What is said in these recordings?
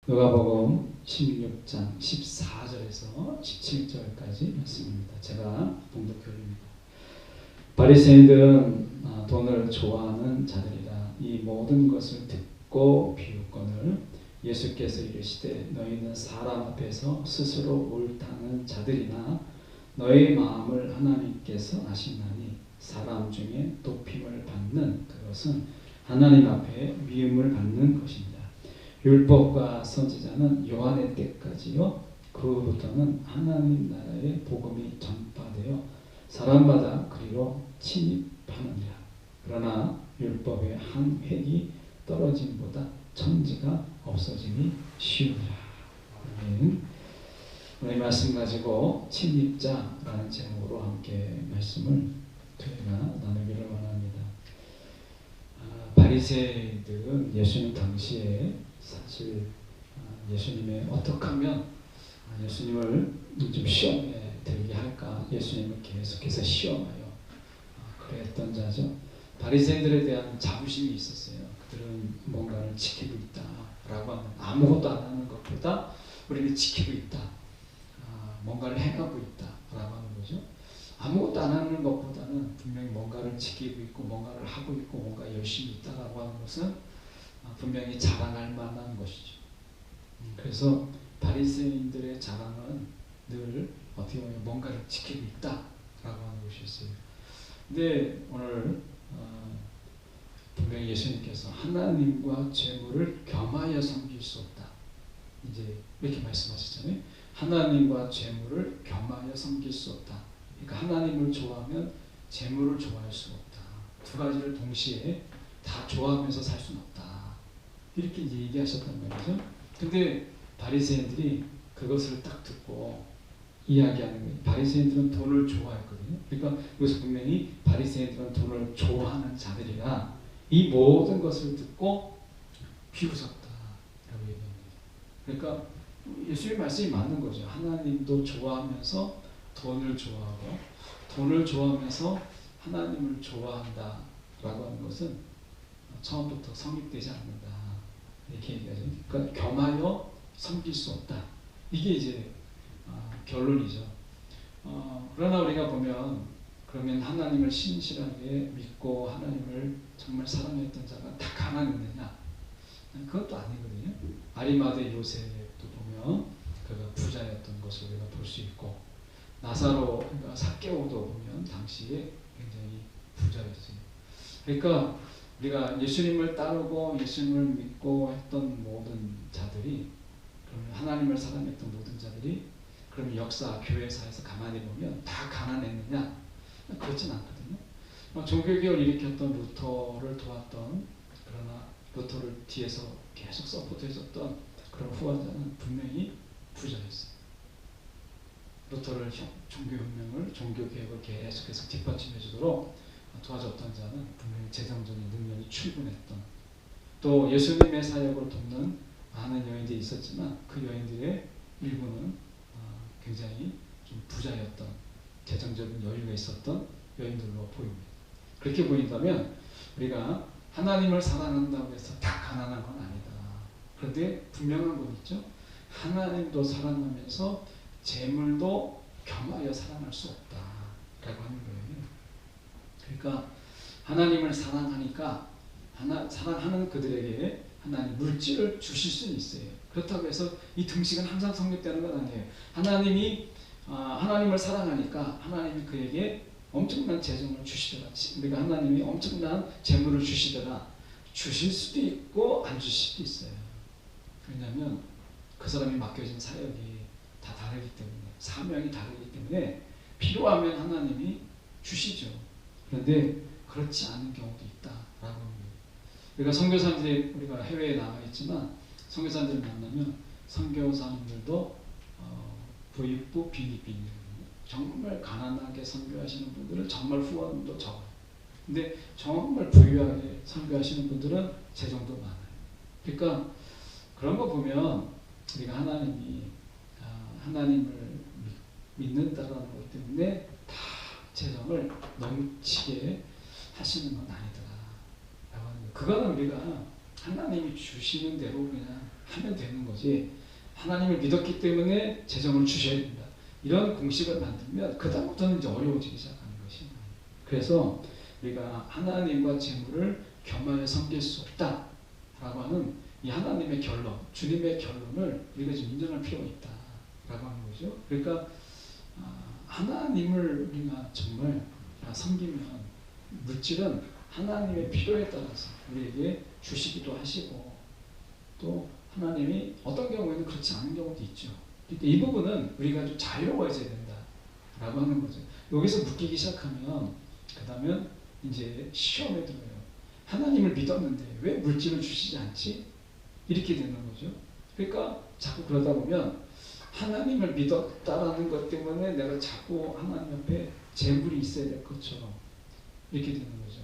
누가복음 16장 14절에서 17절까지 말씀입니다. 제가 봉독교입니다. 바리새인들은 돈을 좋아하는 자들이라. 이 모든 것을 듣고 비웃거늘 예수께서 이르시되 너희는 사람 앞에서 스스로 옳다는 자들이나 너희 마음을 하나님께서 아시나니 사람 중에 높임을 받는 그것은 하나님 앞에 미움을 받는 것입니다. 율법과 선지자는 요한의 때까지요. 그후부터는 하나님 나라의 복음이 전파되어 사람마다 그리로 침입하느니라. 그러나 율법의 한 획이 떨어짐보다 천지가 없어짐이 쉬우니라. 아멘. 오늘 말씀 가지고 침입자라는 제목으로 함께 말씀을 저희가 나누기를 원합니다. 바리새인들은 예수님 당시에 사실 예수님의 어떻게 하면 예수님을 좀 시험에 들게 할까, 예수님을 계속해서 시험하여 그랬던 자죠. 바리새인들에 대한 자부심이 있었어요. 그들은 뭔가를 지키고 있다라고 하는, 아무것도 안 하는 것보다 우리는 지키고 있다, 뭔가를 해가고 있다라고 하는 거죠. 아무것도 안 하는 것보다는 분명히 뭔가를 지키고 있고 뭔가를 하고 있고 뭔가 열심히 있다라고 하는 것은 분명히 자랑할 만한 것이죠. 그래서 바리새인들의 자랑은 늘 어떻게 보면 뭔가를 지키고 있다라고 하는 것이었어요. 근데 오늘 분명히 예수님께서 하나님과 재물을 겸하여 섬길 수 없다, 이제 이렇게 말씀하셨잖아요. 하나님과 재물을 겸하여 섬길 수 없다. 그러니까 하나님을 좋아하면 재물을 좋아할 수 없다. 두 가지를 동시에 다 좋아하면서 살 수는 없다. 이렇게 얘기하셨단 말이죠. 근데 바리새인들이 그것을 딱 듣고 이야기하는 거예요. 바리새인들은 돈을 좋아했거든요. 그러니까 여기서 분명히 바리새인들은 돈을 좋아하는 자들이라 이 모든 것을 듣고 비웃었다라고 얘기합니다. 그러니까 예수님의 말씀이 맞는 거죠. 하나님도 좋아하면서 돈을 좋아하고 돈을 좋아하면서 하나님을 좋아한다라고 하는 것은 처음부터 성립되지 않는다, 이렇게 얘기하죠. 그러니까 겸하여 섬길 수 없다. 이게 이제 결론이죠. 그러나 우리가 보면 그러면 하나님을 신실하게 믿고 하나님을 정말 사랑했던 자가 다 가난했느냐? 그것도 아니거든요. 아리마대 요셉도 보면 그가 부자였던 것을 우리가 볼 수 있고, 나사로, 그러니까 삭개오도 보면 당시에 굉장히 부자였어요. 그러니까 우리가 예수님을 따르고 예수님을 믿고 했던 모든 자들이, 그러면 하나님을 사랑했던 모든 자들이 그러면 역사, 교회사에서 가만히 보면 다 가난했느냐? 그렇진 않거든요. 종교개혁을 일으켰던 루터를 도왔던, 그러나 루터를 뒤에서 계속 서포트해줬던 그런 후원자는 분명히 부자였어요. 루터를 종교혁명을, 종교개혁을 계속해서 뒷받침해주도록 도와줬던 자는 분명히 재정적인 능력이 충분했던, 또 예수님의 사역을 돕는 많은 여인들이 있었지만 그 여인들의 일부는 굉장히 좀 부자였던, 재정적인 여유가 있었던 여인들로 보입니다. 그렇게 보인다면 우리가 하나님을 사랑한다고 해서 다 가난한 건 아니다. 그런데 분명한 건 있죠. 하나님도 사랑하면서 재물도 겸하여 사랑할 수 없다라고 하는 거예요. 그러니까 하나님을 사랑하니까 사랑하는 그들에게 하나님 물질을 주실 수는 있어요. 그렇다고 해서 이 등식은 항상 성립되는 건 아니에요. 하나님이 하나님을 사랑하니까 하나님이 그에게 엄청난 재정을 주시더라. 그러니까 하나님이 엄청난 재물을 주시더라. 주실 수도 있고 안 주실 수도 있어요. 왜냐하면 그 사람이 맡겨진 사역이 다 다르기 때문에, 사명이 다르기 때문에 필요하면 하나님이 주시죠. 그런데 그렇지 않은 경우도 있다라고 합니다. 그러니까 선교사님들이, 우리가 해외에 나가 있지만 선교사님들 만나면 선교사님들도 부익부 빈익빈이거든요. 정말 가난하게 선교하시는 분들은 정말 후원도 적어요. 근데 정말 부유하게 선교하시는 분들은 재정도 많아요. 그러니까 그런 거 보면 우리가 하나님을 믿는다라는 것 때문에 다 재정을 넘치게 하시는 건 아니더라. 그거는 우리가 하나님이 주시는 대로 그냥 하면 되는 거지. 하나님을 믿었기 때문에 재정을 주셔야 된다. 이런 공식을 만들면 그다음부터는 이제 어려워지기 시작하는 것이. 그래서 우리가 하나님과 재물을 겸하여 섬길 수 없다라고 하는 이 하나님의 결론, 주님의 결론을 우리가 좀 인정할 필요가 있다라고 하는 거죠. 그러니까 하나님을 우리가 정말 섬기면 물질은 하나님의 필요에 따라서 우리에게 주시기도 하시고 또 하나님이 어떤 경우에는 그렇지 않은 경우도 있죠. 그러니까 이 부분은 우리가 좀 자유로워져야 된다라고 하는 거죠. 여기서 묶이기 시작하면 그 다음엔 이제 시험에 들어요. 하나님을 믿었는데 왜 물질을 주시지 않지? 이렇게 되는 거죠. 그러니까 자꾸 그러다 보면 하나님을 믿었다라는 것 때문에 내가 자꾸 하나님 앞에 재물이 있어야 될 것처럼 이렇게 되는 거죠.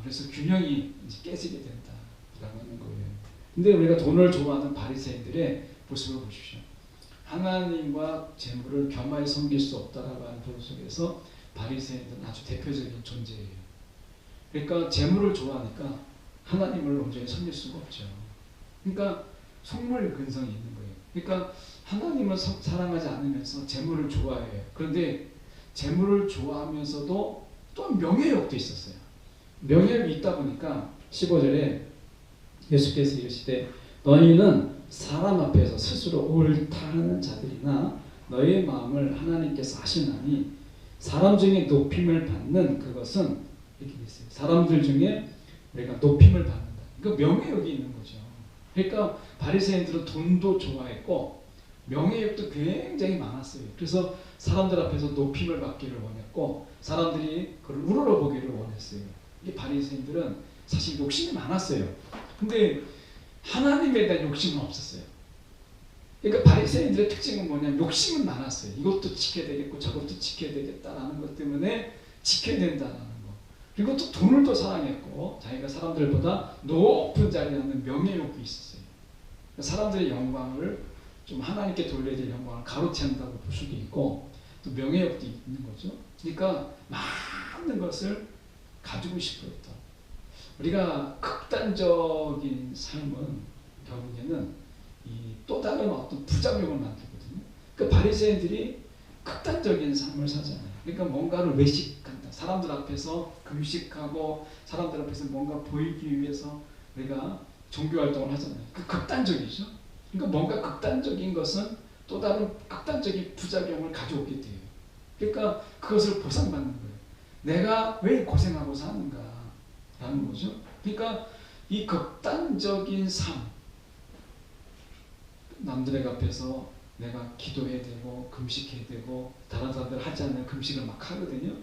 그래서 균형이 이제 깨지게 된다라고 하는 거예요. 근데 우리가 돈을 좋아하는 바리새인들의 모습을 보십시오. 하나님과 재물을 겸하여 섬길 수 없다라고 하는 본 속에서 바리새인들은 아주 대표적인 존재예요. 그러니까 재물을 좋아하니까 하나님을 온전히 섬길 수가 없죠. 그러니까 속물 근성이 있는 거예요. 그러니까 하나님을 사랑하지 않으면서 재물을 좋아해요. 그런데 재물을 좋아하면서도 또 명예욕도 있었어요. 명예욕이 있다 보니까 15절에 예수께서 이르시되 너희는 사람 앞에서 스스로 옳다 하는 자들이나 너희의 마음을 하나님께서 아시나니 사람 중에 높임을 받는 그것은 이렇게 됐어요. 사람들 중에 우리가 높임을 받는다. 그러니까 명예욕이 있는 거죠. 그러니까 바리새인들은 돈도 좋아했고 명예욕도 굉장히 많았어요. 그래서 사람들 앞에서 높임을 받기를 원했고 사람들이 그걸 우러러보기를 원했어요. 이 바리새인들은 사실 욕심이 많았어요. 근데 하나님에 대한 욕심은 없었어요. 그러니까 바리새인들의 특징은 뭐냐면 욕심은 많았어요. 이것도 지켜야 되겠고 저것도 지켜야 되겠다라는 것 때문에 지켜야 된다는 거. 그리고 또 돈을 또 사랑했고 자기가 사람들보다 높은 자리에 앉는 명예욕도 있었어요. 사람들의 영광을 좀 하나님께 돌려야 될 영광을 가로챈다고 볼 수도 있고 또 명예욕도 있는 거죠. 그러니까 많은 것을 가지고 싶었다. 우리가 극단적인 삶은 결국에는 또 다른 어떤 부작용을 만들거든요. 그 바리새인들이 극단적인 삶을 사잖아요. 그러니까 뭔가를 외식한다. 사람들 앞에서 금식하고 사람들 앞에서 뭔가 보이기 위해서 우리가 종교 활동을 하잖아요. 그 극단적이죠. 그러니까 뭔가 극단적인 것은 또 다른 극단적인 부작용을 가져오게 돼요. 그러니까 그것을 보상받는 거예요. 내가 왜 고생하고 사는가 라는 거죠. 그러니까 이 극단적인 삶, 남들의 앞에서 내가 기도해야 되고 금식해야 되고 다른 사람들 하지 않는 금식을 막 하거든요.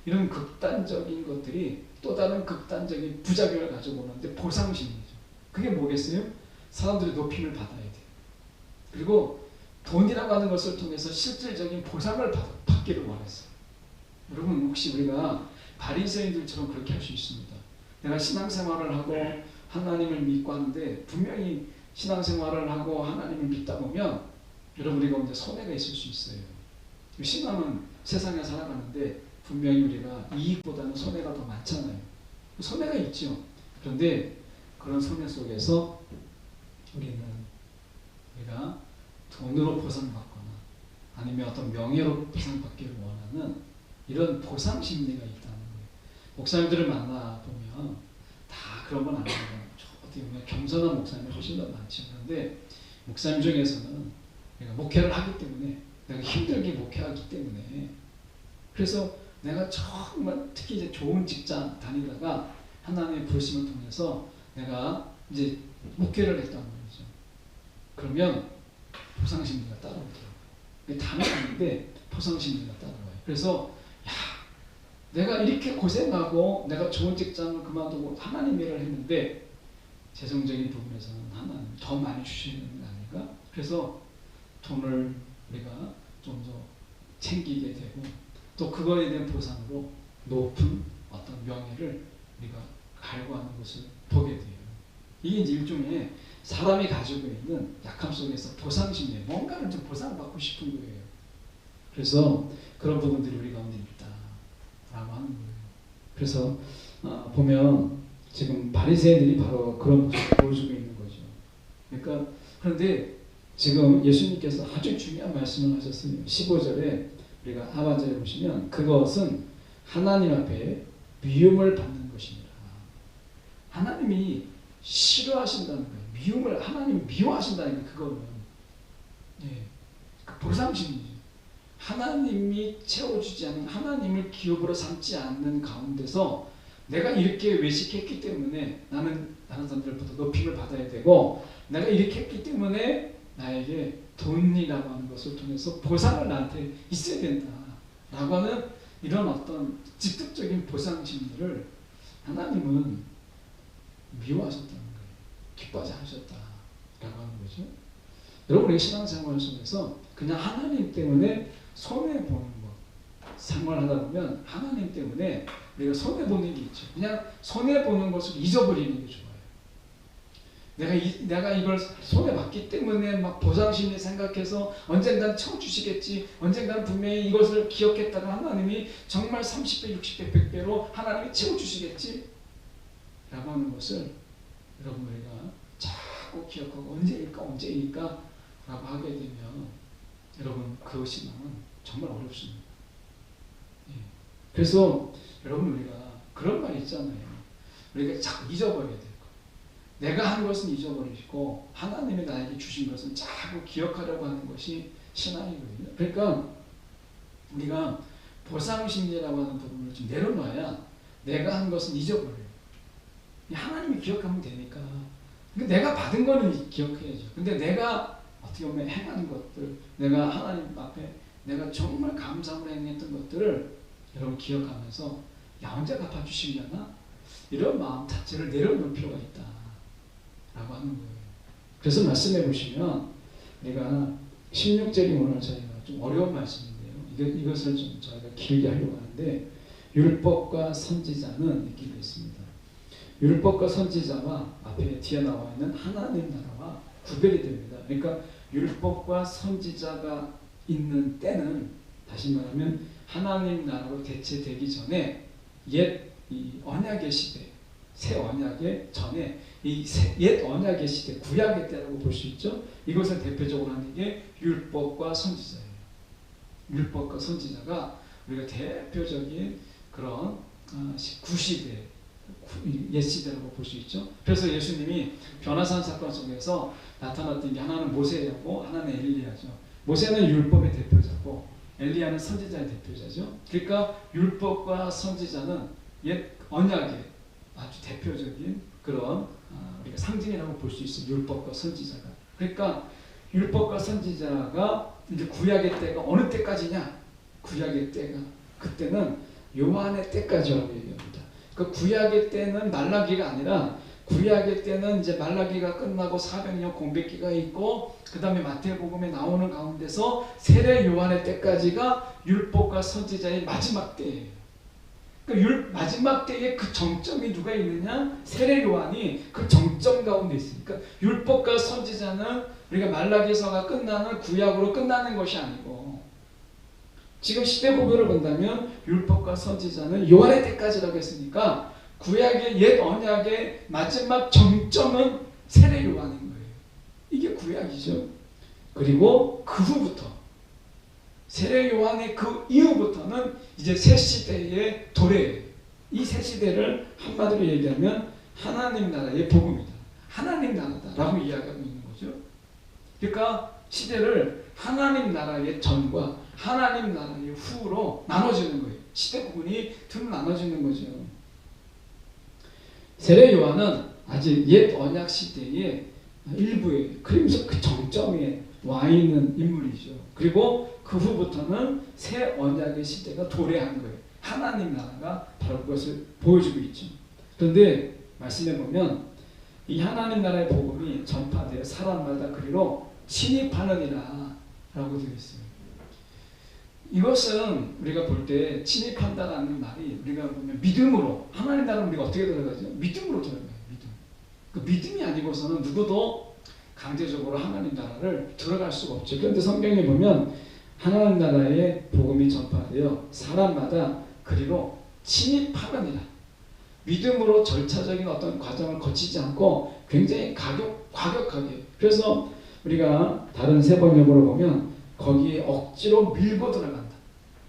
이런 극단적인 것들이 또 다른 극단적인 부작용을 가져오는데 보상심리죠. 그게 뭐겠어요? 사람들의 높임을 받아야 돼요. 그리고 돈이라고 하는 것을 통해서 실질적인 보상을 받기를 원했어요. 여러분 혹시 우리가 바리새인들처럼 그렇게 할 수 있습니다. 내가 신앙생활을 하고 하나님을 믿고 하는데 분명히 신앙생활을 하고 하나님을 믿다 보면 여러분 우리가 이제 손해가 있을 수 있어요. 신앙은 세상에 살아가는데 분명히 우리가 이익보다는 손해가 더 많잖아요. 손해가 있죠. 그런데 그런 손해 속에서 우리가 돈으로 보상받거나 아니면 어떤 명예로 보상받기를 원하는 이런 보상 심리가 있다는 거예요. 목사님들을 만나보면 다 그런 건 아니에요. 어떻게 보면 겸손한 목사님이 훨씬 더 많죠. 그런데 목사님 중에서는 내가 목회를 하기 때문에 내가 힘들게 목회하기 때문에 그래서 내가 정말 특히 이제 좋은 직장 다니다가 하나님의 부르심을 통해서 내가 이제 목회를 했단 말이죠. 그러면 보상심리가 따라오더라고요. 다는 아닌데 보상심리가 따라와요. 그래서 야, 내가 이렇게 고생하고 내가 좋은 직장을 그만두고 하나님 일을 했는데 재정적인 부분에서는 하나님 더 많이 주시는 게 아닌가? 그래서 돈을 우리가 좀 더 챙기게 되고 또 그거에 대한 보상으로 높은 어떤 명예를 우리가 갈구하는 것을 보게 돼요. 이게 이제 일종의 사람이 가지고 있는 약함 속에서 보상심리에 뭔가를 좀 보상받고 싶은 거예요. 그래서 그런 부분들이 우리 가운데 있다라고 하는 거예요. 그래서 보면 지금 바리새인들이 바로 그런 모습을 보여주고 있는 거죠. 그러니까 그런데 지금 예수님께서 아주 중요한 말씀을 하셨어요. 15절에 우리가 하반절에 보시면 그것은 하나님 앞에 미움을 받는 것입니다. 하나님이 싫어하신다는 거예요. 미움을 하나님 미워하신다는 게 그거는 그 보상심이죠. 하나님이 채워주지 않는 하나님을 기업으로 삼지 않는 가운데서 내가 이렇게 외식했기 때문에 나는 다른 사람들보다 높임을 받아야 되고 내가 이렇게 했기 때문에 나에게 돈이라고 하는 것을 통해서 보상을 나한테 있어야 된다라고 하는 이런 어떤 직접적인 보상 심리를 하나님은 미워하셨다는 거예요. 기뻐하지 않으셨다라고 하는 거죠. 여러분 우리 신앙생활 속에서 그냥 하나님 때문에 손해보는 것 생활하다 보면 하나님 때문에 우리가 손해보는 게 있죠. 그냥 손해보는 것을 잊어버리는 게 좋아요. 내가 이걸 손해봤기 때문에 막 보상심리 생각해서 언젠간 채워주시겠지, 언젠간 분명히 이것을 기억했다가 하나님이 정말 30배, 60배, 100배로 하나님이 채워주시겠지 라고 하는 것을 여러분 우리가 자꾸 기억하고 언제일까 라고 하게 되면 여러분 그 신앙은 정말 어렵습니다. 그래서 여러분 우리가 그런 말 있잖아요. 우리가 자꾸 잊어버려야 돼요. 내가 한 것은 잊어버리시고 하나님이 나에게 주신 것은 자꾸 기억하려고 하는 것이 신앙이거든요. 그러니까 우리가 보상심리라고 하는 부분을 좀 내려놔야 내가 한 것은 잊어버려요. 하나님이 기억하면 되니까. 그러니까 내가 받은 거는 기억해야죠. 근데 내가 어떻게 보면 행한 것들, 내가 하나님 앞에 내가 정말 감사함으로 행했던 것들을 여러분 기억하면서 야 언제 갚아주시려나? 이런 마음 자체를 내려놓을 필요가 있다 라고 하는 거예요. 그래서 말씀해 보시면 우리가 16절이 오늘 저희가 좀 어려운 말씀인데요. 이것을 좀 저희가 길게 하려고 하는데 율법과 선지자는 이렇게 되어 있습니다. 율법과 선지자와 앞에 뒤에 나와 있는 하나님 나라와 구별이 됩니다. 그러니까 율법과 선지자가 있는 때는 다시 말하면 하나님 나라로 대체되기 전에 옛 이 언약의 시대, 새 언약의 전에 이 옛 언약의 시대, 구약의 때라고 볼 수 있죠. 이것을 대표적으로 하는 게 율법과 선지자예요. 율법과 선지자가 우리가 대표적인 그런 구시대, 옛 시대라고 볼 수 있죠. 그래서 예수님이 변화산 사건 속에서 나타났던 게 하나는 모세였고 하나는 엘리야죠. 모세는 율법의 대표자고 엘리야는 선지자의 대표자죠. 그러니까 율법과 선지자는 옛 언약의 아주 대표적인 그런 우리가 상징이라고 볼 수 있어요. 율법과 선지자가. 그러니까 율법과 선지자가 이제 구약의 때가 어느 때까지냐? 구약의 때가 그때는 요한의 때까지라고 얘기합니다. 그 구약의 때는 말라기가 아니라 구약의 때는 이제 말라기가 끝나고 400년 공백기가 있고 그 다음에 마태복음에 나오는 가운데서 세례 요한의 때까지가 율법과 선지자의 마지막 때예요. 그 마지막 때에 그 정점이 누가 있느냐? 세례 요한이 그 정점 가운데 있으니까 율법과 선지자는 우리가 말라기서가 끝나는 구약으로 끝나는 것이 아니고 지금 시대 구별을 본다면 율법과 선지자는 요한의 때까지라고 했으니까 구약의 옛 언약의 마지막 정점은 세례 요한인 거예요. 이게 구약이죠. 그리고 그 후부터 세례 요한의 그 이후부터는 이제 새 시대의 도래예요. 이 새 시대를 한마디로 얘기하면 하나님 나라의 복음이다. 하나님 나라다라고 이야기하고 있는 거죠. 그러니까 시대를 하나님 나라의 전과 하나님 나라의 후로 나눠지는 거예요. 시대 구분이 둘로 나눠지는 거죠. 세례 요한은 아직 옛 언약 시대의 일부에 그러면서 그 정점에 와 있는 인물이죠. 그리고 그 후부터는 새 언약의 시대가 도래한 거예요. 하나님 나라가 바로 그것을 보여주고 있죠. 그런데 말씀해 보면 이 하나님 나라의 복음이 전파되어 사람마다 그리로 침입하느니라 라고 되어 있어요. 이것은 우리가 볼 때 침입한다라는 말이 우리가 보면 믿음으로 하나님 나라는 우리가 어떻게 들어가죠? 믿음으로 들어가요. 믿음. 그 믿음이 아니고서는 누구도 강제적으로 하나님 나라를 들어갈 수가 없죠. 그런데 성경에 보면 하나님 나라의 복음이 전파되어 사람마다 그리로 침입하느니라. 믿음으로 절차적인 어떤 과정을 거치지 않고 굉장히 과격하게. 그래서 우리가 다른 새 번역으로 보면 거기에 억지로 밀고 들어간다.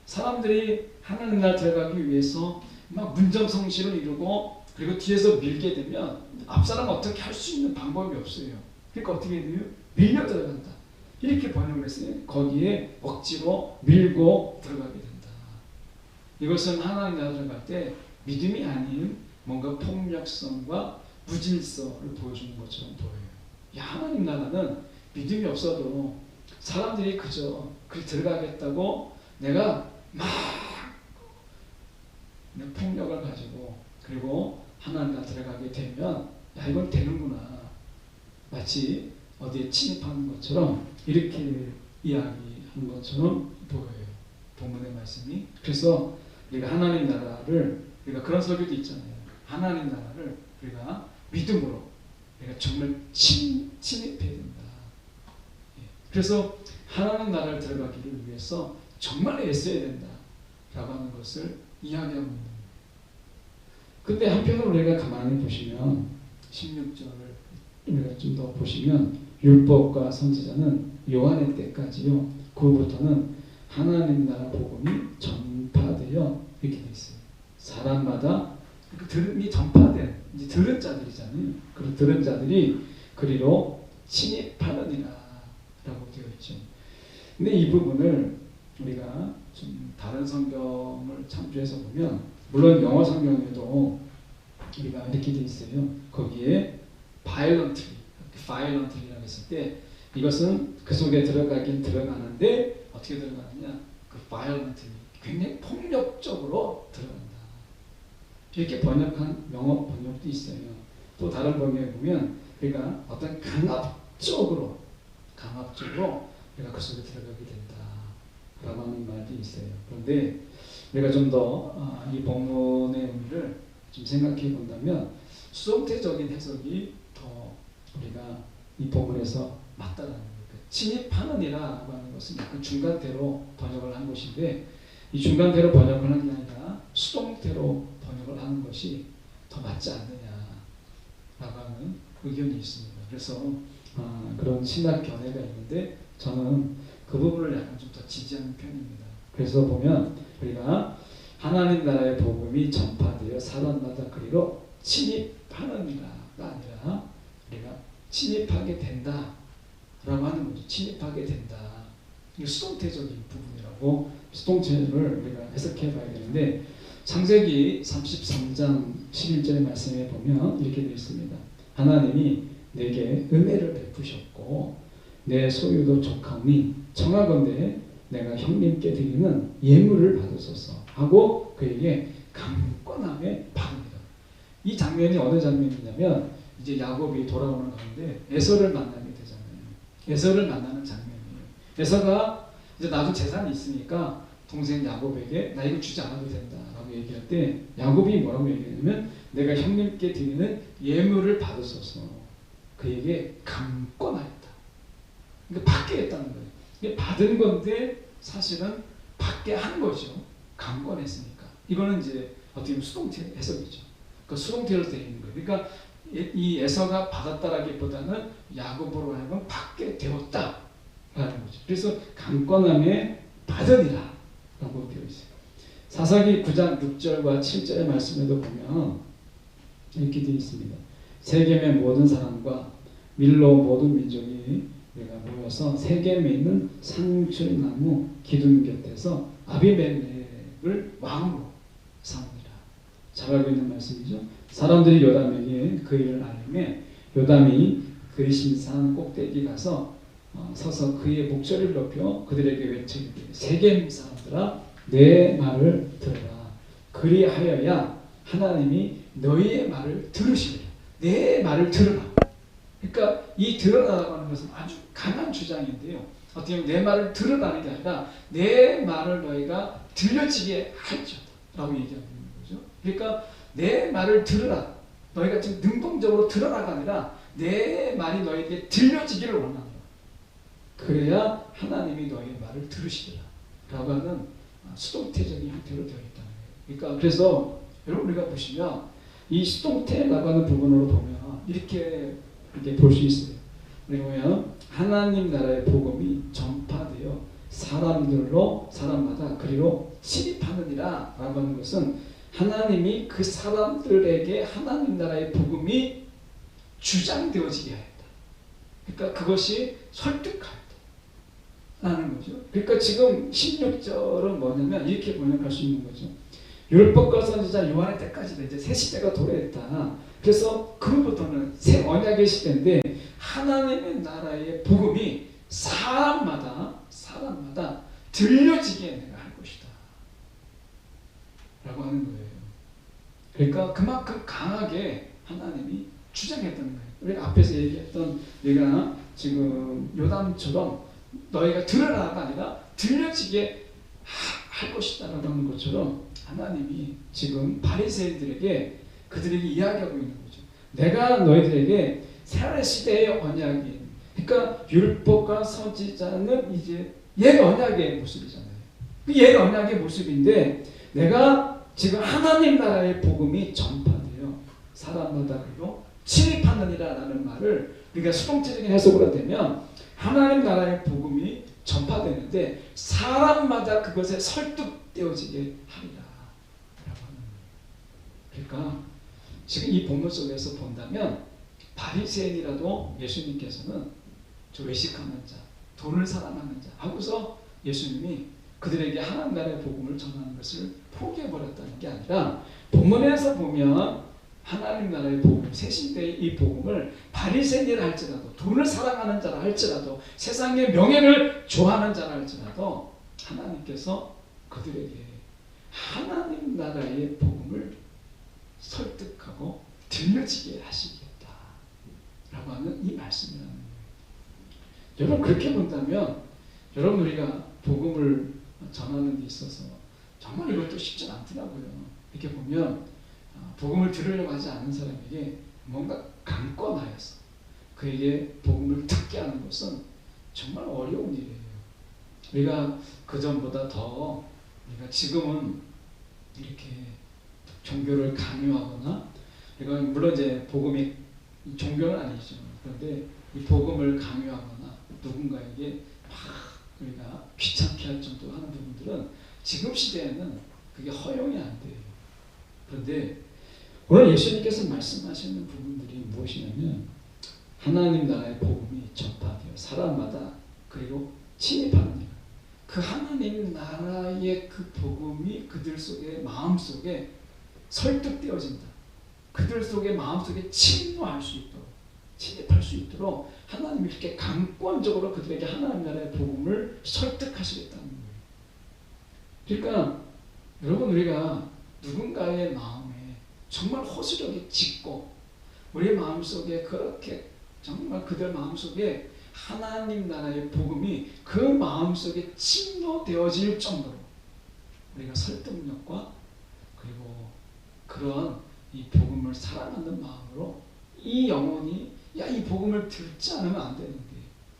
사람들이 하나님 나라 들어가기 위해서 막 문정성시를 이루고 그리고 뒤에서 밀게 되면 앞사람 어떻게 할 수 있는 방법이 없어요. 그러니까 어떻게 돼요? 밀려 들어간다. 이렇게 번역을 했어요. 거기에 억지로 밀고 들어가게 된다. 이것은 하나님 나라 들어갈 때 믿음이 아닌 뭔가 폭력성과 무질서를 보여주는 것처럼 보여요. 하나님 나라는 믿음이 없어도 사람들이 그저 그 들어가겠다고 내가 막 폭력을 가지고 그리고 하나님 나라 들어가게 되면 이건 되는구나. 마치 어디에 침입하는 것처럼 이렇게 이야기하는 것처럼 보여요. 본문의 말씀이. 그래서 우리가 하나님 나라를 우리가 그런 설교도 있잖아요. 하나님 나라를 우리가 믿음으로 우리가 정말 침입해야 된다. 그래서 하나님 나라를 들어가기를 위해서 정말 애써야 된다 라고 하는 것을 이야기하고 있는 거예요. 근데 한편으로 우리가 가만히 보시면 16절을 우리가 좀 더 보시면 율법과 선지자는 요한의 때까지요. 그후부터는 하나님 나라 복음이 전파되어 이렇게 돼 있어요. 사람마다 들음이 전파된 이제 들은 자들이잖아요. 그런 들은 자들이 그리로 침입하느니라 라고 되어 있죠. 근데 이 부분을 우리가 좀 다른 성경을 참조해서 보면 물론 영어 성경에도 우리가 이렇게 돼 있어요. 거기에 violently라고 했을 때 이것은 그 속에 들어가긴 들어가는데 어떻게 들어가느냐? 그 violently 굉장히 폭력적으로 들어간다. 이렇게 번역한 영어 번역도 있어요. 또 다른 번역에 보면 우리가 어떤 강압적으로 우리가 그 속에 들어가게 된다라고 하는 말도 있어요. 그런데 우리가 좀 더 이 본문의 의미를 좀 생각해 본다면 수동태적인 해석이 더 우리가 이 본문에서 맞다라는 거예요. 침입하느니라고 하는 것은 약간 중간태로 번역을 한 것인데 이 중간태로 번역을 하는 게 아니라 수동태로 번역을 하는 것이 더 맞지 않느냐라고 하는 의견이 있습니다. 그래서 그런 신학 견해가 있는데 저는 그 부분을 약간 좀 더 지지하는 편입니다. 그래서 보면 우리가 하나님 나라의 복음이 전파되어 사람마다 그리로 침입하느니라가 아니라 우리가 침입하게 된다라고 하는 거죠. 침입하게 된다. 이게 수동태적인 부분이라고 수동태를 우리가 해석해 봐야 되는데 창세기 33장 11절의 말씀에 보면 이렇게 되어 있습니다. 하나님이 내게 은혜를 베푸셨고 내 소유도 족하오니 청하건대 내가 형님께 드리는 예물을 받으소서 하고 그에게 강권함에 받습니다. 이 장면이 어느 장면이냐면 이제 야곱이 돌아오는 가운데 에서를 만나게 되잖아요. 에서를 만나는 장면이에요. 에서가 이제 나도 재산이 있으니까 동생 야곱에게 나 이거 주지 않아도 된다라고 얘기할 때 야곱이 뭐라고 얘기하냐면 내가 형님께 드리는 예물을 받으소서 그에게 강권하였다. 그러니까 받게 했다는 거예요. 이게 받은 건데 사실은 받게 한 거죠. 강권했으니까. 이거는 이제 어떻게 보면 수동태 해석이죠. 그 수동태로 되어 있는 거예요. 그러니까 이 에서가 받았다라기보다는 야곱으로 하여금 받게 되었다라는 거죠. 그래서 강권함에 받으리라 라고 되어 있어요. 사사기 9장 6절과 7절의 말씀에도 보면 이렇게 되어 있습니다. 세겜의 모든 사람과 밀로 모든 민족이 우리가 모여서 세겜에 있는 상추나무 기둥 곁에서 아비멜렉을 왕으로 삼으니라. 잘 알고 있는 말씀이죠. 사람들이 요담에게 그 일을 알림해 요담이 그리심산 꼭대기 가서 서서 그의 목소리를 높여 그들에게 외치기를 세겜 사람들아 내 말을 들으라. 그리하여야 하나님이 너희의 말을 들으시리라. 내 말을 들으라. 그러니까 이 들으라고 하는 것은 아주 강한 주장인데요. 어떻게 보면 내 말을 들으라는 게 아니라 내 말을 너희가 들려지게 할지어다 라고 얘기하고 있는 거죠. 그러니까 내 말을 들으라. 너희가 지금 능동적으로 들으라가 아니라 내 말이 너희에게 들려지기를 원하노라. 그래야 하나님이 너희의 말을 들으시리라 라고 하는 수동태적인 형태로 되어 있다는 거예요. 그러니까 그래서 여러분 우리가 보시면 이 수동태라고 하는 부분으로 보면 이렇게 볼 수 있어요. 그러면 하나님 나라의 복음이 전파되어 사람마다 그리고 침입하느니라 라고 하는 것은 하나님이 그 사람들에게 하나님 나라의 복음이 주장되어지게 하였다. 그러니까 그것이 설득하였다 라는 거죠. 그러니까 지금 16절은 뭐냐면 이렇게 번역할 수 있는 거죠. 율법과 선지자 요한의 때까지도 이제 새 시대가 도래했다. 그래서 그로부터는 새 언약의 시대인데 하나님의 나라의 복음이 사람마다 들려지게 내가 할 것이다 라고 하는 거예요. 그러니까 그만큼 강하게 하나님이 주장했다는 거예요. 우리가 앞에서 얘기했던 내가 지금 요담처럼 너희가 들으라가 아니라 들려지게 할 것이다 라고 하는 것처럼 하나님이 지금 바리새인들에게 그들에게 이야기하고 있는 거죠. 내가 너희들에게 새하늘 시대의 언약인, 그러니까 율법과 선지자는 이제 옛 언약의 모습이잖아요. 그 옛 언약의 모습인데 내가 지금 하나님 나라의 복음이 전파되어 사람마다 그리고 침입하느니라 라는 말을 우리가 수동태적인 해석으로 되면 하나님 나라의 복음이 전파되는데 사람마다 그것에 설득되어지게 하리라 라고 하는 거예요. 그러니까 지금 이 본문 속에서 본다면 바리새인이라도 예수님께서는 저 외식하는 자, 돈을 사랑하는 자 하고서 예수님이 그들에게 하나님 나라의 복음을 전하는 것을 포기해버렸다는 게 아니라 본문에서 보면 하나님 나라의 복음, 새신대의 이 복음을 바리새인이라 할지라도 돈을 사랑하는 자라 할지라도 세상의 명예를 좋아하는 자라 할지라도 하나님께서 그들에게 하나님 나라의 복음을 설득하고 들려지게 하시겠다 라고 하는 이 말씀이라는 거예요. 여러분 그렇게 본다면 여러분 우리가 복음을 전하는 데 있어서 정말 이것도 쉽지 않더라고요. 이렇게 보면 복음을 들으려고 하지 않는 사람에게 뭔가 강권하여서 그에게 복음을 듣게 하는 것은 정말 어려운 일이에요. 우리가 그전보다 더 우리가 지금은 이렇게 종교를 강요하거나 이건 물론 이제 복음이 종교는 아니죠. 그런데 이 복음을 강요하거나 누군가에게 막 우리가 귀찮게 할 정도로 하는 부분들은 지금 시대에는 그게 허용이 안 돼요. 그런데 오늘 예수님께서 말씀하시는 부분들이 무엇이냐면 하나님 나라의 복음이 전파되어 사람마다 그리고 침입하는 일. 그 하나님 나라의 그 복음이 그들 속에 마음속에 설득되어진다. 그들 속에 마음속에 침노할 수 있도록 침입할 수 있도록 하나님이 이렇게 강권적으로 그들에게 하나님 나라의 복음을 설득하시겠다는 거예요. 그러니까 여러분 우리가 누군가의 마음에 정말 호소력이 짙고 우리 마음속에 그렇게 정말 그들 마음속에 하나님 나라의 복음이 그 마음속에 침노되어질 정도로 우리가 설득력과 그리고 그런 이 복음을 사랑하는 마음으로 이 영혼이 이 복음을 듣지 않으면 안 되는데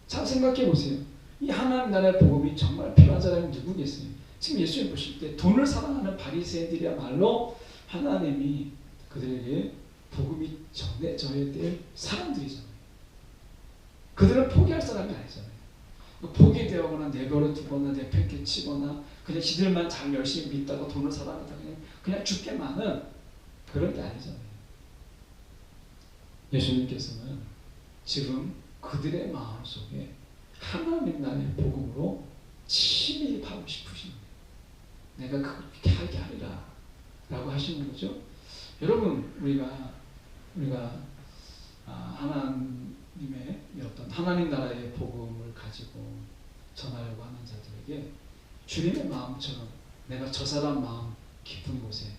잘 생각해 보세요. 이 하나님 나라의 복음이 정말 필요한 사람이 누구겠어요? 지금 예수님 보실 때 돈을 사랑하는 바리새인들이야말로 하나님이 그들에게 복음이 전해져야 될 사람들이잖아요. 그들은 포기할 사람이 아니잖아요. 포기되거나 내버려 두거나 내팽개 치거나 그냥 지들만 잘 열심히 믿다가 돈을 사랑하다 그냥 죽게만은 그런 게 아니잖아요. 예수님께서는 지금 그들의 마음속에 하나님 나라의 복음으로 침입하고 싶으신 거예요. 내가 그렇게 하게 하리라 라고 하시는 거죠. 여러분 우리가 하나님의 어떤 하나님 나라의 복음을 가지고 전하려고 하는 자들에게 주님의 마음처럼 내가 저 사람 마음 깊은 곳에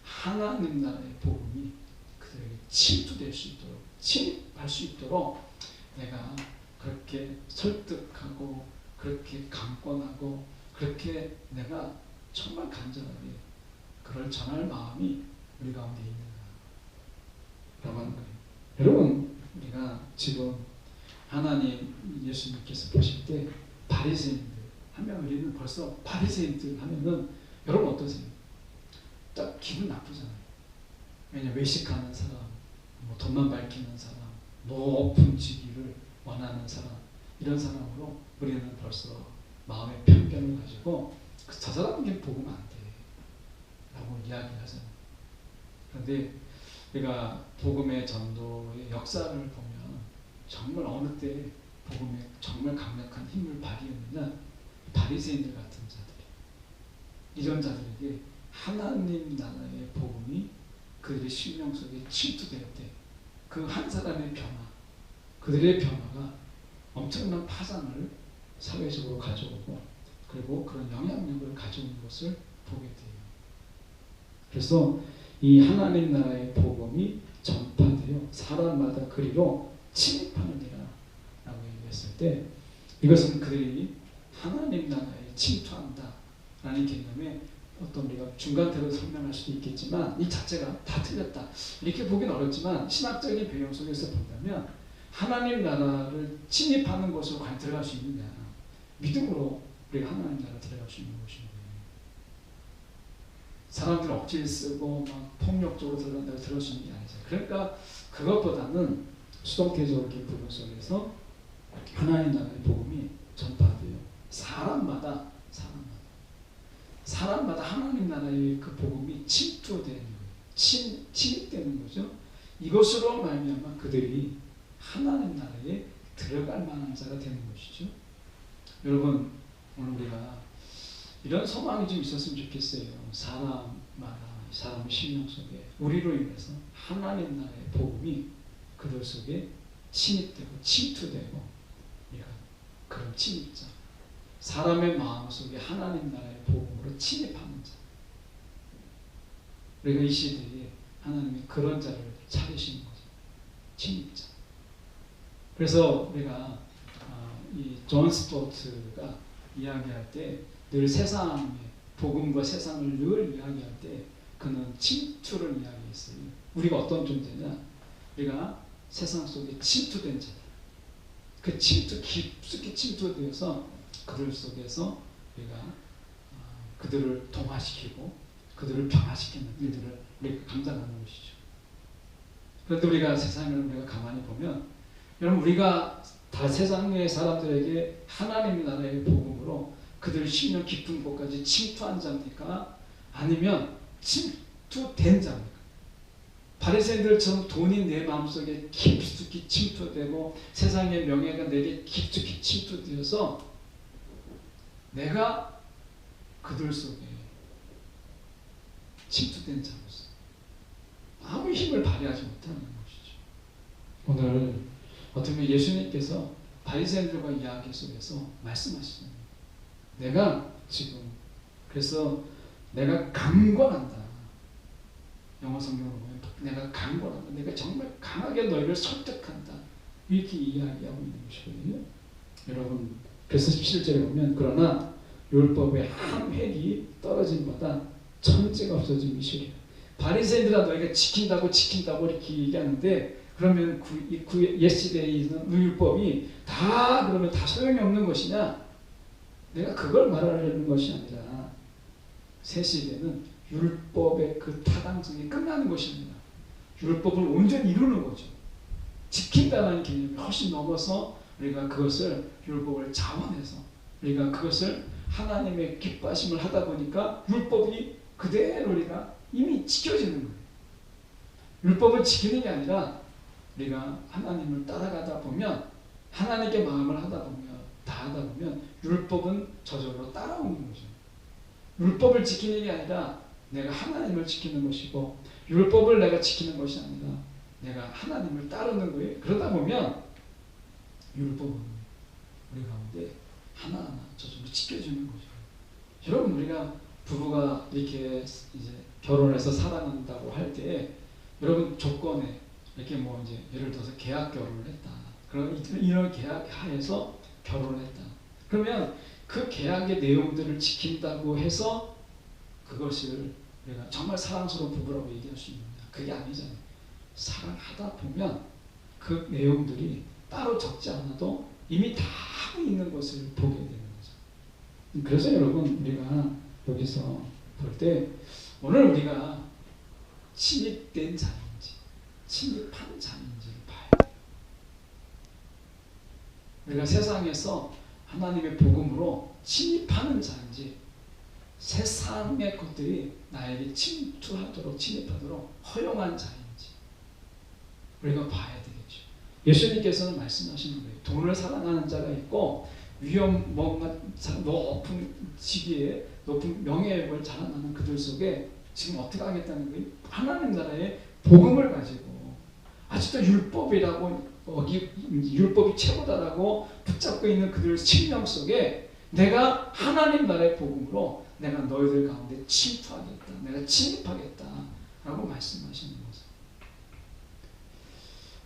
하나님 나라의 복음이 그들에게 침투될 수 있도록 침입할 수 있도록 내가 그렇게 설득하고 그렇게 강권하고 그렇게 내가 정말 간절하게 그걸 전할 마음이 우리 가운데 있는가라고 하는 거예요. 여러분 우리가 지금 하나님 예수님께서 보실 때 바리새인들 하면 우리는 벌써 바리새인들 하면은 여러분 어떠세요? 딱 기분 나쁘잖아요. 왜냐 외식하는 사람, 뭐 돈만 밝히는 사람, 높은 직위를 원하는 사람, 이런 사람으로 우리는 벌써 마음의 편견을 가지고 저 사람에게 복음 안 돼 라고 이야기하잖아요. 그런데 우리가 복음의 전도의 역사를 보면 정말 어느 때 복음에 정말 강력한 힘을 발휘했느냐, 바리새인들 같은 자들이, 이런 자들에게 하나님 나라의 복음이 그들의 심령 속에 침투될 때 그 한 사람의 변화, 그들의 변화가 엄청난 파장을 사회적으로 가져오고 그리고 그런 영향력을 가져오는 것을 보게 돼요. 그래서 이 하나님 나라의 복음이 전파되어 사람마다 그리로 침입하느니라 라고 얘기했을 때, 이것은 그들이 하나님 나라에 침투한다 라는 개념에 어떤 우리가 중간태로 설명할 수도 있겠지만 이 자체가 다 틀렸다 이렇게 보기는 어렵지만 신학적인 배경 속에서 본다면 하나님 나라를 침입하는 곳으로 과연 들어갈 수 있느냐, 믿음으로 우리가 하나님 나라 들어갈 수 있는 것입니다. 사람들 억지를 쓰고 막 폭력적으로 들어간다고 들어갈 수 있는 게 아니죠. 그러니까 그것보다는 수동태적인 부분 속에서 하나님 나라의 복음이 전파돼요. 사람마다 하나님 나라의 그 복음이 침투되는 거예요. 침입되는 거죠. 이것으로 말미암아 그들이 하나님 나라에 들어갈 만한 자가 되는 것이죠. 여러분, 오늘 우리가 이런 소망이 좀 있었으면 좋겠어요. 사람의 심령 속에 우리로 인해서 하나님 나라의 복음이 그들 속에 침입되고 침투되고, 그런 침입자, 사람의 마음 속에 하나님 나라의 복음으로 침입하는 자, 우리가 이 시대에 하나님이 그런 자를 찾으시는 거죠. 침입자. 그래서 우리가 이 존 스토트가 이야기할 때 늘 세상의 복음과 세상을 늘 이야기할 때 그는 침투를 이야기했어요. 우리가 어떤 존재냐? 우리가 세상 속에 침투된 자다. 그 침투, 깊숙이 침투되어서 그들 속에서 우리가 그들을 동화시키고 그들을 변화시키는 일들을 우리가 감당하는 것이죠. 그런데 우리가 세상을 우리가 가만히 보면, 여러분, 우리가 다 세상의 사람들에게 하나님 나라의 복음으로 그들 심령 깊은 곳까지 침투한 자입니까? 아니면 침투된 자입니까? 바리새인들처럼 돈이 내 마음속에 깊숙이 침투되고 세상의 명예가 내게 깊숙이 침투되어서 내가 그들 속에 침투된 자로서 아무 힘을 발휘하지 못하는 것이죠. 오늘 어떻게 예수님께서 바리새인들과 이야기 속에서 말씀하시잖아요. 내가 지금 그래서 내가 강권한다. 영어 성경으로 보면 내가 강권한다. 내가 정말 강하게 너희를 설득한다. 이렇게 이야기하고 있는 것이거든요. 여러분, 그래서 17절에 보면 그러나 율법의 한 획이 떨어짐마다 천지가 없어진 미시리라. 바리새인들아 너희가 지킨다고 이렇게 얘기하는데, 그러면 옛 시대에 있는 율법이 다 그러면 다 소용이 없는 것이냐? 내가 그걸 말하려는 것이 아니라 새 시대는 율법의 그 타당성이 끝나는 것입니다. 율법을 온전히 이루는 거죠. 지킨다는 개념이 훨씬 넘어서 우리가 그것을 율법을 자원해서 우리가 그것을 하나님의 기뻐하심을 하다 보니까 율법이 그대로 우리가 이미 지켜지는 거예요. 율법을 지키는 게 아니라 우리가 하나님을 따라가다 보면, 하나님께 마음을 하다 보면, 다 하다 보면 율법은 저절로 따라오는 거죠. 율법을 지키는 게 아니라 내가 하나님을 지키는 것이고, 율법을 내가 지키는 것이 아니라 내가 하나님을 따르는 거예요. 그러다 보면 율법은 우리 가운데 하나하나 저절로 지켜주는 거죠. 여러분, 우리가 부부가 이렇게 이제 결혼해서 살아간다고 할 때, 여러분 조건에 이렇게 뭐 이제 예를 들어서 계약 결혼을 했다. 그럼 이런 계약 하에서 결혼을 했다. 그러면 그 계약의 내용들을 지킨다고 해서 그것을 우리가 정말 사랑스러운 부부라고 얘기할 수 있느냐? 그게 아니잖아요. 사랑하다 보면 그 내용들이 따로 적지 않아도 이미 다 하고 있는 것을 보게 되는 거죠. 그래서 여러분, 우리가 여기서 볼 때 오늘 우리가 침입된 자인지 침입한 자인지를 봐야 돼요. 우리가 세상에서 하나님의 복음으로 침입하는 자인지 세상의 것들이 나에게 침입하도록 허용한 자인지 우리가 봐야 되겠죠. 예수님께서는 말씀하시는 거예요. 돈을 사랑하는 자가 있고 높은 직위에 높은 명예를 자랑하는 그들 속에 지금 어떻게 하겠다는 거예요? 하나님 나라의 복음을 가지고 아직도 율법이 최고다라고 붙잡고 있는 그들 심령 속에 내가 하나님 나라의 복음으로 내가 너희들 가운데 침투하겠다. 내가 침입하겠다. 라고 말씀하시는 거죠.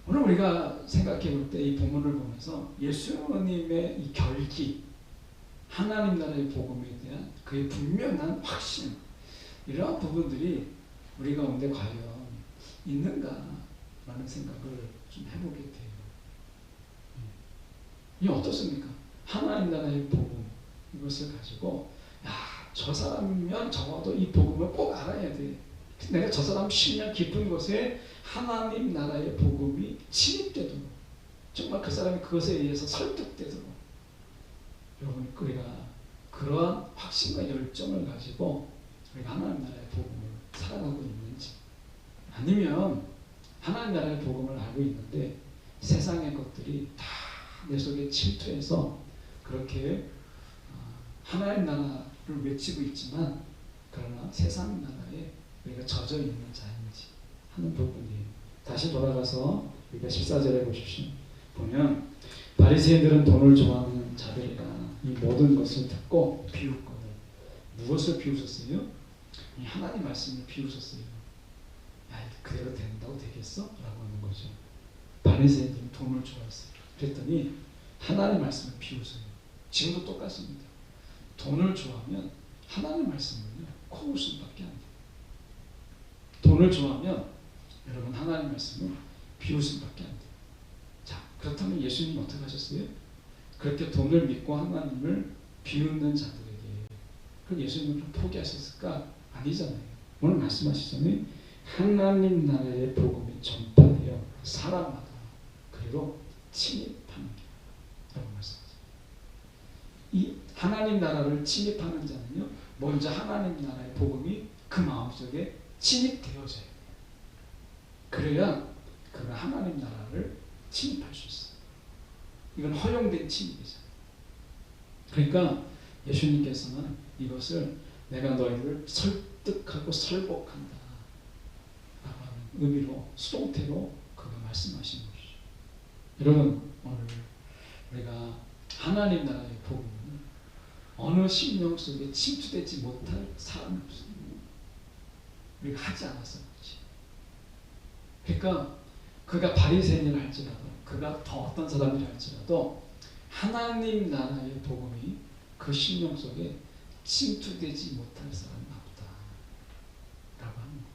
오늘 우리가 생각해 볼 때 이 본문을 보면서 예수님의 이 결기, 하나님 나라의 복음에 대한 그의 분명한 확신, 이러한 부분들이 우리 가운데 과연 있는가라는 생각을 좀 해보게 돼요. 이 어떻습니까? 하나님 나라의 복음, 이것을 가지고 저 사람이면 적어도 이 복음을 꼭 알아야 돼. 내가 저 사람 심령 깊은 곳에 하나님 나라의 복음이 침입되도록 정말 그 사람이 그것에 의해서 설득되도록 여러분 우리가 그러한 확신과 열정을 가지고 우리가 하나님 나라의 복음을 살아가고 있는지 아니면 하나님 나라의 복음을 알고 있는데 세상의 것들이 다 내 속에 침투해서 그렇게 하나님 나라를 외치고 있지만 그러나 세상 나라에 우리가 젖어 있는 자인지 하는 부분이에요. 다시 돌아가서 우리가 14절에 보십시오. 보면 바리새인들은 돈을 좋아하는 자들이라 이 모든 것을 듣고 비웃거늘. 무엇을 비웃었어요? 이 하나님 말씀을 비웃었어요. 그대로 된다고 되겠어? 라고 하는 거죠. 바리새인들은 돈을 좋아했어요. 그랬더니 하나님 말씀을 비웃어요. 지금도 똑같습니다. 돈을 좋아하면 하나님 말씀은요 코웃음밖에 안 돼요. 돈을 좋아하면 여러분 하나님 말씀은 비웃음밖에 안 돼요. 자, 그렇다면 예수님 어떻게 하셨어요? 그렇게 돈을 믿고 하나님을 비웃는 자들에게 그럼 예수님은 좀 포기하셨을까? 아니잖아요. 오늘 말씀하시잖아요. 하나님 나라의 복음이 전파되어 사람마다 그리고 침입하는 라고 말씀하셨어요. 이 하나님 나라를 침입하는 자는요 먼저 하나님 나라의 복음이 그 마음속에 침입되어져요. 그래야 그가 하나님 나라를 침입할 수 있어요. 이건 허용된 침입이죠. 그러니까 예수님께서는 이것을 내가 너희를 설득하고 설복한다 라고 하는 의미로 수동태로 그가 말씀하신 것이죠. 여러분 오늘 우리가 하나님 나라의 복음은 어느 심령 속에 침투되지 못할 사람이 없습니다. 우리가 하지 않아서 그렇지. 그러니까 그가 바리새인이라 할지라도 그가 더 어떤 사람이라 할지라도 하나님 나라의 복음이 그 심령 속에 침투되지 못할 사람은 없다 라고 하는 거죠.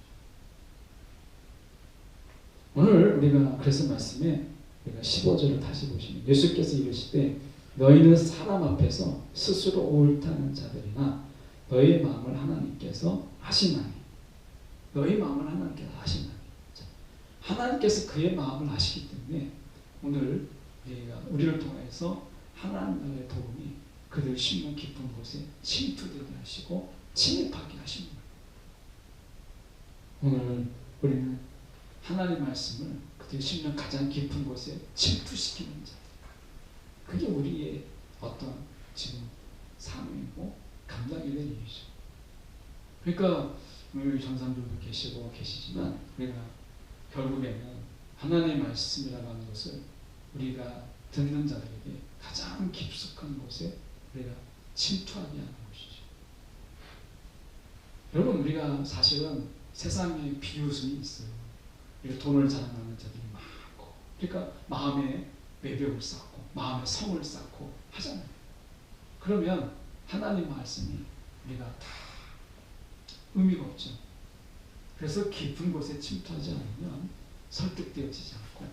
오늘 우리가 그래서 말씀에 우리가 15절을 다시 보시면 예수께서 이르시되 너희는 사람 앞에서 스스로 옳다는 자들이나 너희 마음을 하나님께서 아시나니 너희 마음을 하나님께서 아시나니 하나님께서 그의 마음을 아시기 때문에 오늘 우리를 통해서 하나님 나라의 복음이 그들 심령 깊은 곳에 침투되게 하시고 침입하게 하시는 거예요. 오늘 우리는 하나님 말씀을 그들 심령 가장 깊은 곳에 침투시키는 자. 그게 우리의 어떤 지금 사명이고 감당이 될 일이죠. 그러니까 우리 전사님들도 계시지만 우리가 결국에는 하나님의 말씀이라고 하는 것을 우리가 듣는 자들에게 가장 깊숙한 곳에 우리가 침투하게 하는 것이죠. 여러분 우리가 사실은 세상에 비웃음이 있어요. 우리가 돈을 자랑하는 자들이 많고 그러니까 마음에 외벽을 쌓고 마음에 성을 쌓고 하잖아요. 그러면 하나님 말씀이 우리가 다 의미가 없죠. 그래서 깊은 곳에 침투하지 않으면 설득되어지지 않고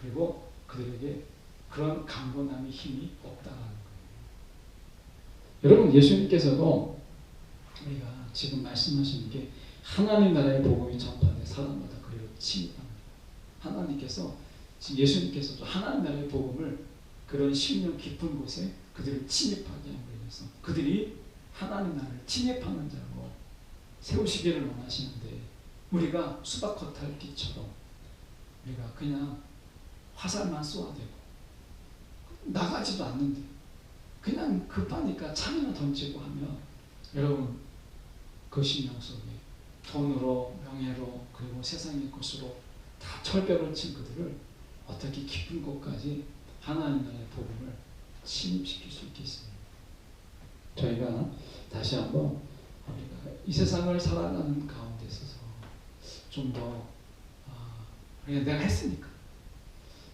그리고 그들에게 그런 강건함의 힘이 없다라는 거예요. 여러분 예수님께서도 우리가 지금 말씀하시는 게 하나님 나라의 복음이 전파돼 사람마다 그리로 침입합니다. 하나님께서 지금 예수님께서도 하나님 나라의 복음을 그런 심령 깊은 곳에 그들을 침입하게 함으로 인해서 그들이 하나님 나라를 침입하는 자로 세우시기를 원하시는데 우리가 수박 겉핥기처럼 우리가 그냥 화살만 쏘아대고 나가지도 않는데 그냥 급하니까 창이나 던지고 하면 여러분 그 심령 속에 돈으로 명예로 그리고 세상의 것으로 다 철벽을 친 그들을 어떻게 깊은 곳까지 하나님 나라의 복음을 침입시킬 수 있겠습니까? 저희가 다시 한번 우리가 이 세상을 살아가는 가운데 있어서 좀 더 그냥 내가 했으니까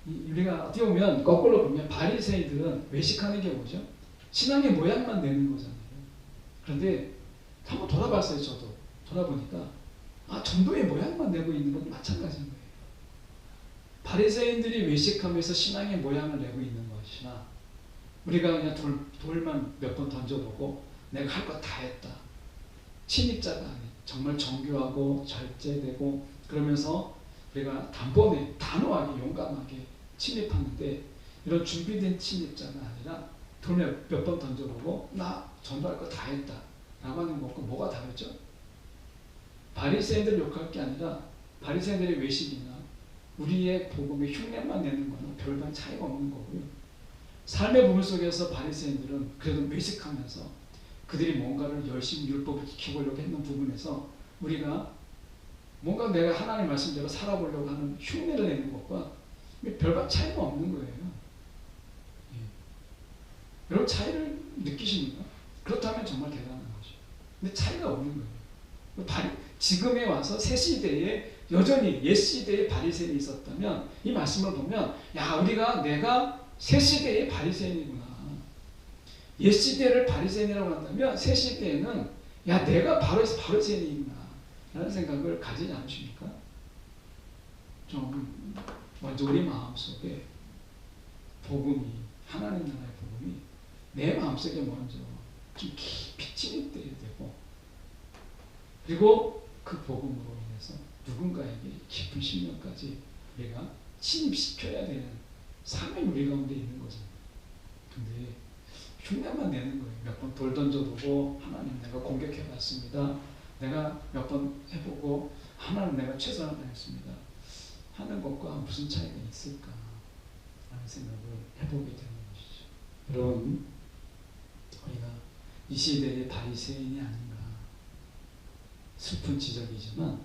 우리가 어떻게 보면 거꾸로 보면 바리새인들은 외식하는 게 뭐죠? 신앙의 모양만 내는 거잖아요. 그런데 한번 돌아봤어요. 저도 돌아보니까 전도의 모양만 내고 있는 건 마찬가지인 거예요. 바리새인들이 외식하면서 신앙의 모양을 내고 있는 것이나 우리가 그냥 돌만 몇 번 던져보고 내가 할 거 다 했다. 침입자가 아닌 정말 정교하고 절제되고 그러면서 우리가 단호하게 용감하게 침입하는데 이런 준비된 침입자가 아니라 돌 몇 번 던져보고 나 전도할 거 다 했다 라고 하는 것과 뭐가 다르죠? 바리새인들 욕할 게 아니라 바리새인들의 외식이나 우리의 복음의 흉내만 내는 거는 별반 차이가 없는 거고요. 삶의 부분 속에서 바리새인들은 그래도 외식하면서 그들이 뭔가를 열심히 율법을 지키려고 했는 부분에서 우리가 뭔가 내가 하나님의 말씀대로 살아보려고 하는 흉내를 내는 것과 별반 차이가 없는 거예요. 예. 여러분 차이를 느끼십니까? 그렇다면 정말 대단한 거죠. 근데 차이가 없는 거예요. 지금에 와서 새 시대에 여전히 옛 시대에 바리새인이 있었다면 이 말씀을 보면 내가 새 시대의 바리새인이구나. 옛 시대를 바리새인이라고 한다면 새 시대에는 내가 바리새인이구나 라는 생각을 가지지 않으십니까? 좀 먼저 우리 마음속에 복음이 하나님 나라의 복음이 내 마음속에 먼저 좀 깊이 침입돼야 되고 그리고 그 복음으로 인해서 누군가에게 깊은 심령까지 우리가 침입시켜야 되는 사명이 우리 가운데 있는 거잖아요. 근데 흉내만 내는 거예요. 몇 번 돌 던져보고 하나님 내가 공격해봤습니다. 내가 몇 번 해보고 하나님 내가 최선을 다했습니다. 하는 것과 무슨 차이가 있을까 라는 생각을 해보게 되는 것이죠. 여러분 우리가 이 시대의 바리새인이 아닌가 슬픈 지적이지만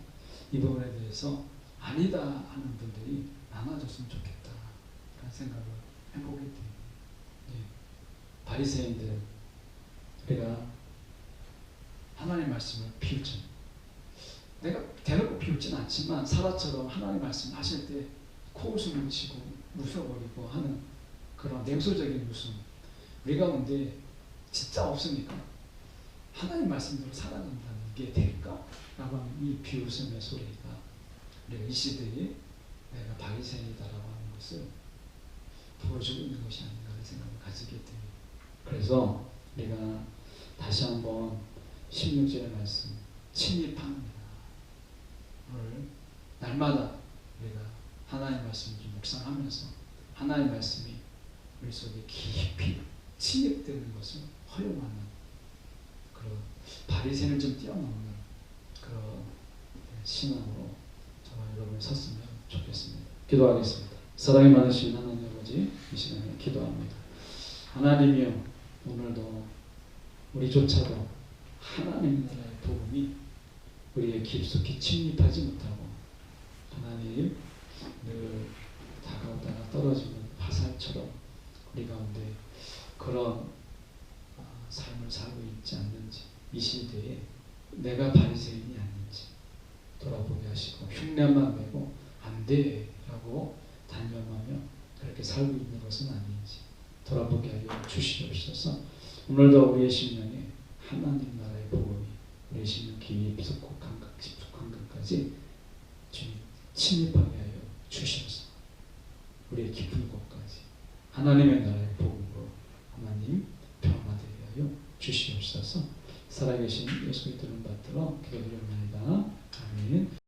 이 부분에 대해서 아니다 하는 분들이 많아졌으면 좋겠다 라는 생각을 해보게 돼요. 바리새인들 우리가 하나님의 말씀을 비웃죠. 내가 대놓고 비웃지는 않지만 사라처럼 하나님의 말씀 하실 때 코웃음을 치고 웃어버리고 하는 그런 냉소적인 웃음 우리 가운데 진짜 없습니까? 하나님 말씀대로 살아간다는 게 될까? 라고 하는 이 비웃음의 소리가 우리가 이 시대에 내가 바리새인이다라고 하는 것을 보여주고 있는 것이 아닌가 하는 생각을 가지게 됩니다. 그래서 우리가 다시 한번 16절의 말씀 침입합니다. 오늘 날마다 우리가 하나님의 말씀을 묵상하면서 하나님의 말씀이 우리 속에 깊이 침입되는 것을 허용하는 그런 바리새인을 좀 뛰어넘는 그런 신앙으로 저와 여러분이 섰으면 좋겠습니다. 기도하겠습니다. 사랑이 많으신 하나님 아버지 이 시간에 기도합니다. 하나님이여 오늘도 우리조차도 하나님 나라의 복음이 우리의 깊숙이 침입하지 못하고 하나님 늘 다가오다가 떨어지는 화살처럼 우리 가운데 그런 삶을 살고 있지 않는지 이 시대에 내가 바리새인이 아닌지 돌아보게 하시고 흉내만 내고 안 돼 라고 단념하며 그렇게 살고 있는 것은 아닌지 돌아보게 하여 주시옵소서. 오늘도 우리의 심령에 하나님 나라의 복음이 우리의 심령 깊숙한 감각까지 주님 침입하게 하여 주시옵소서. 우리의 깊은 곳까지 하나님의 나라의 복음으로 하나님 변화되게 하여 주시옵소서. 살아계신 예수 그리스도 이름 받들어 기도드립니다. 아멘.